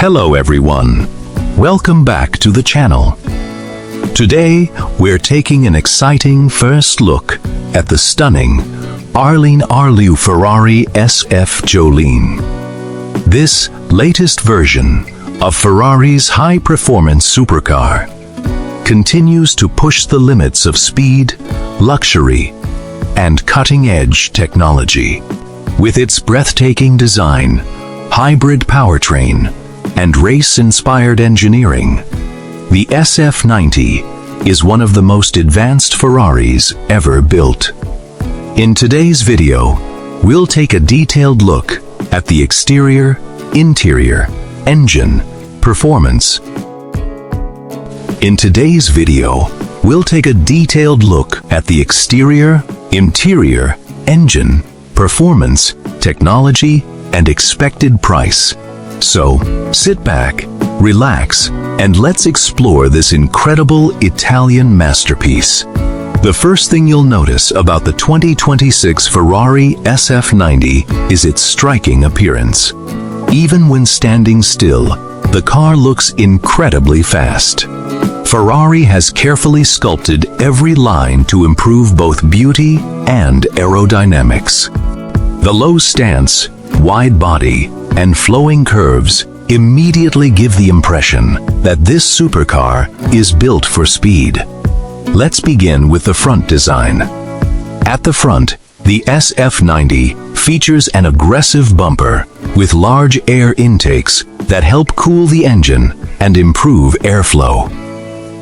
Hello everyone, welcome back to the channel. Today we're taking an exciting first look at the stunning Arliu Ferrari SF90. This latest version of Ferrari's high-performance supercar continues to push the limits of speed, luxury, and cutting-edge technology. With its breathtaking design, hybrid powertrain, and race-inspired engineering, the SF90 is one of the most advanced Ferraris ever built. In today's video, we'll take a detailed look at the exterior, interior, engine, performance. In today's video, we'll take a detailed look at the exterior, interior, engine, performance, technology, and expected price. So, sit back, relax, and let's explore this incredible Italian masterpiece. The first thing you'll notice about the 2026 Ferrari SF90 is its striking appearance. Even when standing still, the car looks incredibly fast. Ferrari has carefully sculpted every line to improve both beauty and aerodynamics. The low stance, wide body, and flowing curves immediately give the impression that this supercar is built for speed. Let's begin with the front design. At the front, the SF90 features an aggressive bumper with large air intakes that help cool the engine and improve airflow.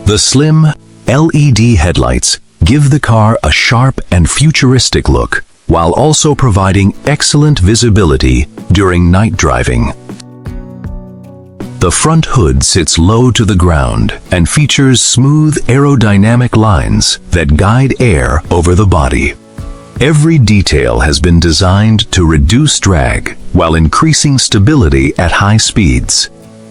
The slim LED headlights give the car a sharp and futuristic look, while also providing excellent visibility during night driving. The front hood sits low to the ground and features smooth aerodynamic lines that guide air over the body. Every detail has been designed to reduce drag while increasing stability at high speeds.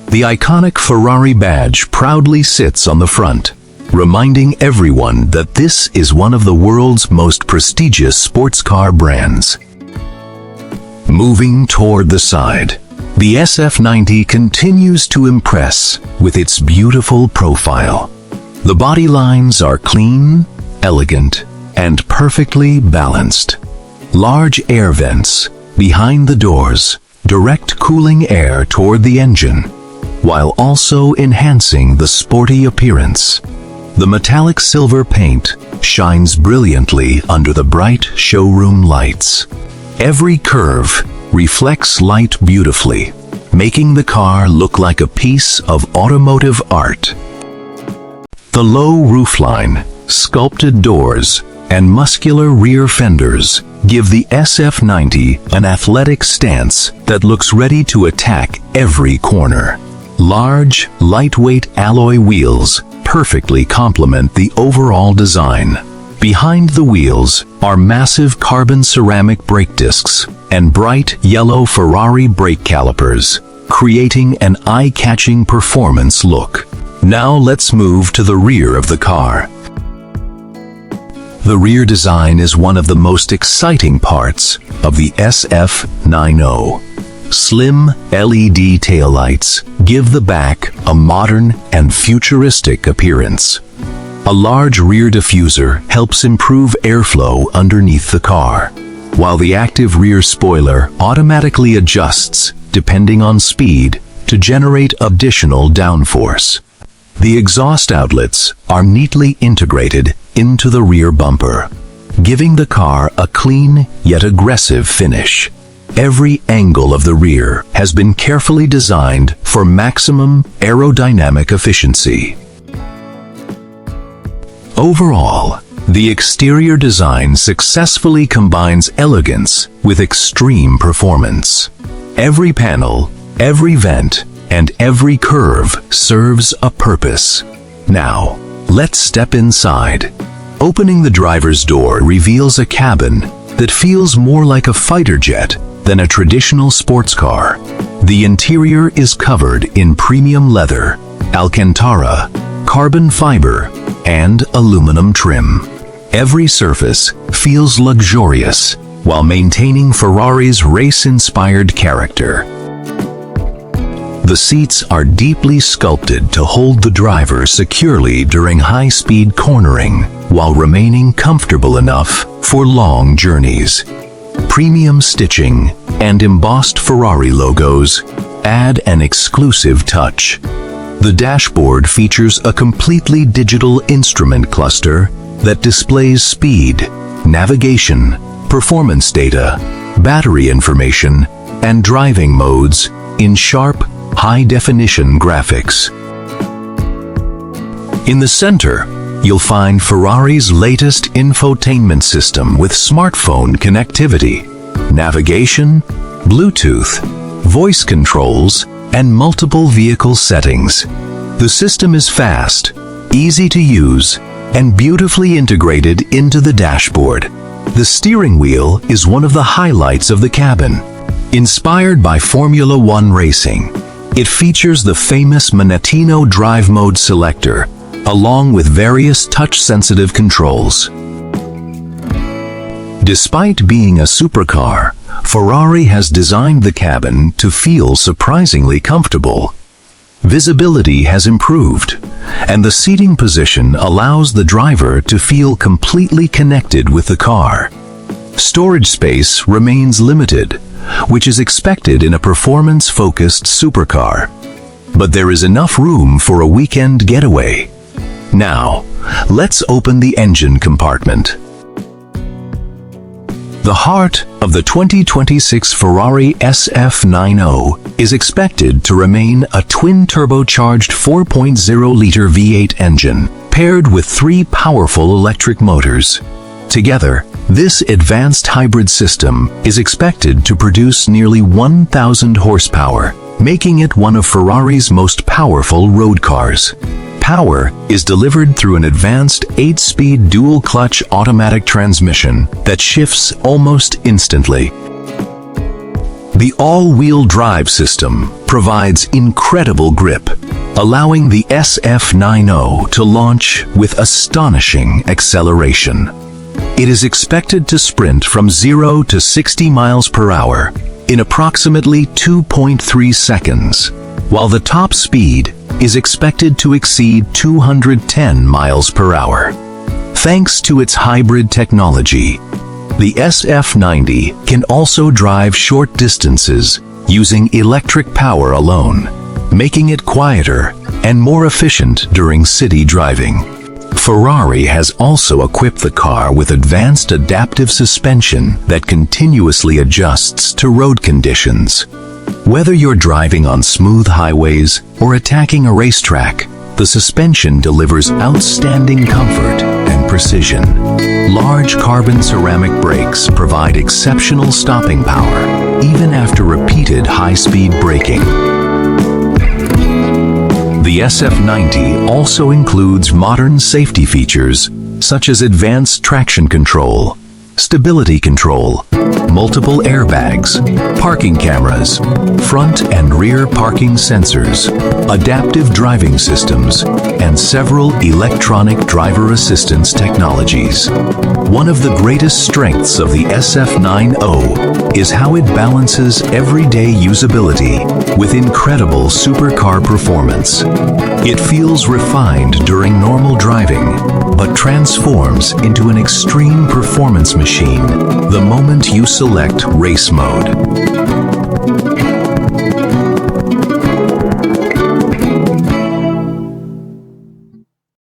The iconic Ferrari badge proudly sits on the front, reminding everyone that this is one of the world's most prestigious sports car brands. Moving toward the side, the SF90 continues to impress with its beautiful profile. The body lines are clean, elegant, and perfectly balanced. Large air vents behind the doors direct cooling air toward the engine, while also enhancing the sporty appearance. The metallic silver paint shines brilliantly under the bright showroom lights. Every curve reflects light beautifully, making the car look like a piece of automotive art. The low roofline, sculpted doors, and muscular rear fenders give the SF90 an athletic stance that looks ready to attack every corner. Large, lightweight alloy wheels perfectly complement the overall design. Behind the wheels are massive carbon ceramic brake discs and bright yellow Ferrari brake calipers, creating an eye-catching performance look. Now let's move to the rear of the car. The rear design is one of the most exciting parts of the SF90. Slim LED taillights give the back a modern and futuristic appearance. A large rear diffuser helps improve airflow underneath the car, while the active rear spoiler automatically adjusts depending on speed to generate additional downforce. The exhaust outlets are neatly integrated into the rear bumper, giving the car a clean yet aggressive finish. Every angle of the rear has been carefully designed for maximum aerodynamic efficiency. Overall, the exterior design successfully combines elegance with extreme performance. Every panel, every vent, and every curve serves a purpose. Now, let's step inside. Opening the driver's door reveals a cabin that feels more like a fighter jet than a traditional sports car. The interior is covered in premium leather, Alcantara, carbon fiber, and aluminum trim. Every surface feels luxurious while maintaining Ferrari's race-inspired character. The seats are deeply sculpted to hold the driver securely during high-speed cornering, while remaining comfortable enough for long journeys. Premium stitching and embossed Ferrari logos add an exclusive touch. The dashboard features a completely digital instrument cluster that displays speed, navigation, performance data, battery information, and driving modes in sharp, high-definition graphics. In the center, you'll find Ferrari's latest infotainment system with smartphone connectivity, navigation, Bluetooth, voice controls, and multiple vehicle settings. The system is fast, easy to use, and beautifully integrated into the dashboard. The steering wheel is one of the highlights of the cabin. Inspired by Formula One racing, it features the famous Manettino drive mode selector, along with various touch-sensitive controls. Despite being a supercar, Ferrari has designed the cabin to feel surprisingly comfortable. Visibility has improved, and the seating position allows the driver to feel completely connected with the car. Storage space remains limited, which is expected in a performance-focused supercar. But there is enough room for a weekend getaway. Now, let's open the engine compartment. The heart of the 2026 Ferrari SF90 is expected to remain a twin-turbocharged 4.0-liter V8 engine, paired with 3 powerful electric motors. Together, this advanced hybrid system is expected to produce nearly 1,000 horsepower, making it one of Ferrari's most powerful road cars. Power is delivered through an advanced 8-speed dual-clutch automatic transmission that shifts almost instantly. The all-wheel drive system provides incredible grip, allowing the SF90 to launch with astonishing acceleration. It is expected to sprint from 0 to 60 miles per hour in approximately 2.3 seconds, while the top speed is expected to exceed 210 miles per hour. Thanks to its hybrid technology, the SF90 can also drive short distances using electric power alone, making it quieter and more efficient during city driving. Ferrari has also equipped the car with advanced adaptive suspension that continuously adjusts to road conditions. Whether you're driving on smooth highways or attacking a racetrack, the suspension delivers outstanding comfort and precision. Large carbon ceramic brakes provide exceptional stopping power, even after repeated high-speed braking. The SF90 also includes modern safety features such as advanced traction control, stability control, multiple airbags, parking cameras, front and rear parking sensors, adaptive driving systems, and several electronic driver assistance technologies. One of the greatest strengths of the SF90 is how it balances everyday usability with incredible supercar performance. It feels refined during normal driving, but transforms into an extreme performance machine the moment you select race mode.